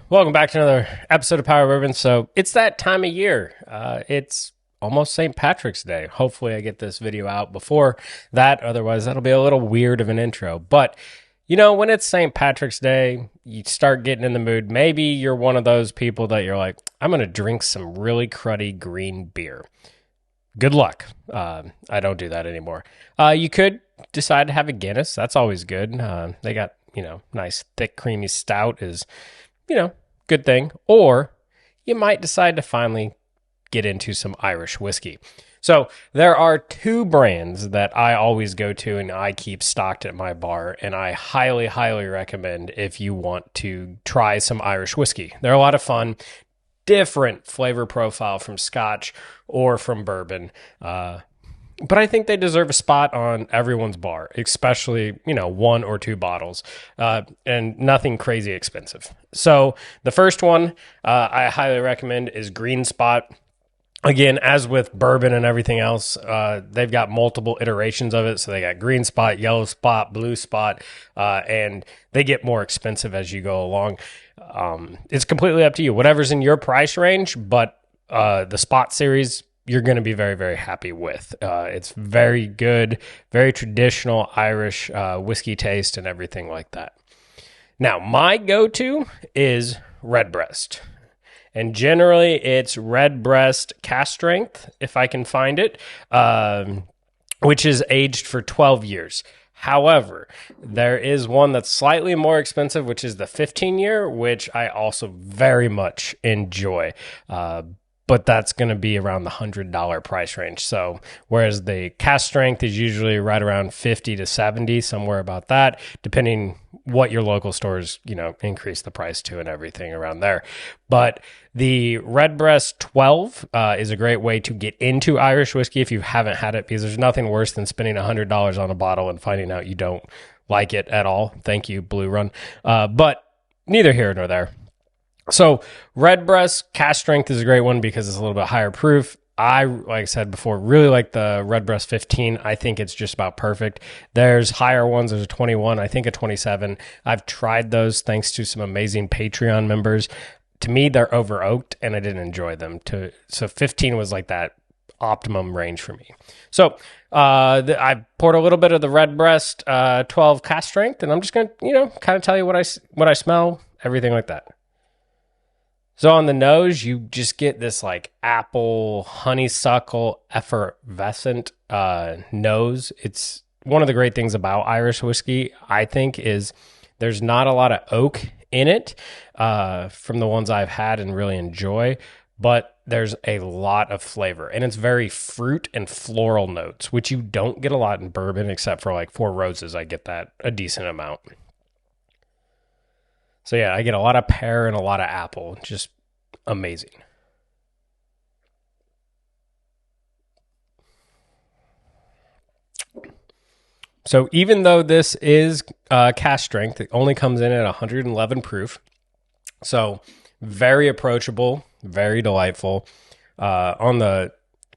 Welcome back to another episode of Power Bourbon. So it's that time of year. It's almost St. Patrick's Day. Hopefully I get this video out before that. Otherwise, that'll be a little weird of an intro. But, you know, when it's St. Patrick's Day, you start getting in the mood. Maybe you're one of those people that you're like, I'm going to drink some really cruddy green beer. Good luck. I don't do that anymore. You could decide to have a Guinness. That's always good. They got, nice, thick, creamy stout is good thing. Or you might decide to finally get into some Irish whiskey. So there are two brands that I always go to and I keep stocked at my bar, and I highly, highly recommend if you want to try some Irish whiskey. They're a lot of fun, different flavor profile from Scotch or from bourbon. But I think they deserve a spot on everyone's bar, especially, one or two bottles, and nothing crazy expensive. So the first one I highly recommend is Green Spot. Again, as with bourbon and everything else, they've got multiple iterations of it. So they got Green Spot, Yellow Spot, Blue Spot, and they get more expensive as you go along. It's completely up to you. Whatever's in your price range, but the Spot series, you're going to be very, very happy with. It's very good, very traditional Irish whiskey taste and everything like that. Now, my go-to is Redbreast. And generally, it's Redbreast cast strength, if I can find it, which is aged for 12 years. However, there is one that's slightly more expensive, which is the 15-year, which I also very much enjoy. But that's going to be around the $100 price range. So whereas the cast strength is usually right around 50 to 70, somewhere about that, depending what your local stores, increase the price to and everything around there. But the Redbreast 12 is a great way to get into Irish whiskey if you haven't had it, because there's nothing worse than spending $100 on a bottle and finding out you don't like it at all. Thank you, Blue Run. But neither here nor there. So Redbreast cast strength is a great one because it's a little bit higher proof. Like I said before, really like the Redbreast 15. I think it's just about perfect. There's higher ones. There's a 21, I think a 27. I've tried those thanks to some amazing Patreon members. To me, they're over oaked and I didn't enjoy them. So 15 was like that optimum range for me. So I poured a little bit of the Redbreast 12 cast strength, and I'm just going to, kind of tell you what I smell, everything like that. So on the nose, you just get this like apple, honeysuckle, effervescent nose. It's one of the great things about Irish whiskey, I think, is there's not a lot of oak in it from the ones I've had and really enjoy, but there's a lot of flavor. And it's very fruit and floral notes, which you don't get a lot in bourbon, except for like Four Roses. I get that a decent amount. So yeah, I get a lot of pear and a lot of apple. Just amazing. So even though this is cast strength, it only comes in at 111 proof. So very approachable, very delightful. On the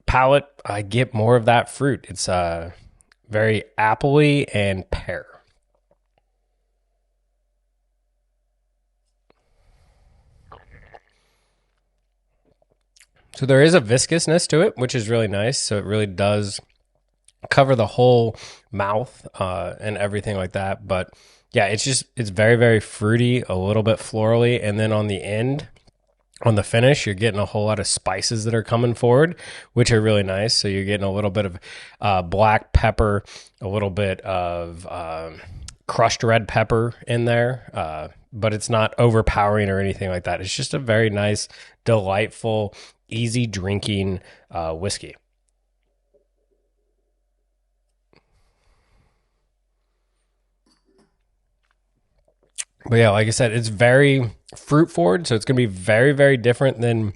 palate, I get more of that fruit. It's very appley and pear. So there is a viscousness to it, which is really nice. So it really does cover the whole mouth and everything like that. But yeah, it's very, very fruity, a little bit florally. And then on the end, on the finish, you're getting a whole lot of spices that are coming forward, which are really nice. So you're getting a little bit of black pepper, a little bit of crushed red pepper in there. But it's not overpowering or anything like that. It's just a very nice, delightful, easy drinking whiskey. But yeah, like I said, it's very fruit forward, so it's going to be very, very different than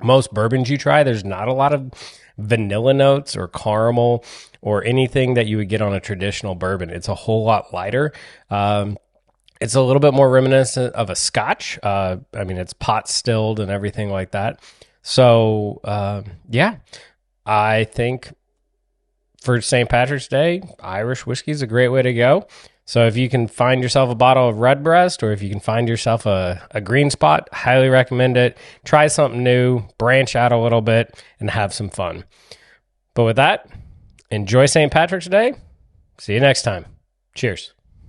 most bourbons you try. There's not a lot of vanilla notes or caramel or anything that you would get on a traditional bourbon. It's a whole lot lighter. It's a little bit more reminiscent of a Scotch. It's pot stilled and everything like that. So, yeah, I think for St. Patrick's Day, Irish whiskey is a great way to go. So if you can find yourself a bottle of Redbreast, or if you can find yourself a green spot, highly recommend it. Try something new, branch out a little bit, and have some fun. But with that, enjoy St. Patrick's Day. See you next time. Cheers.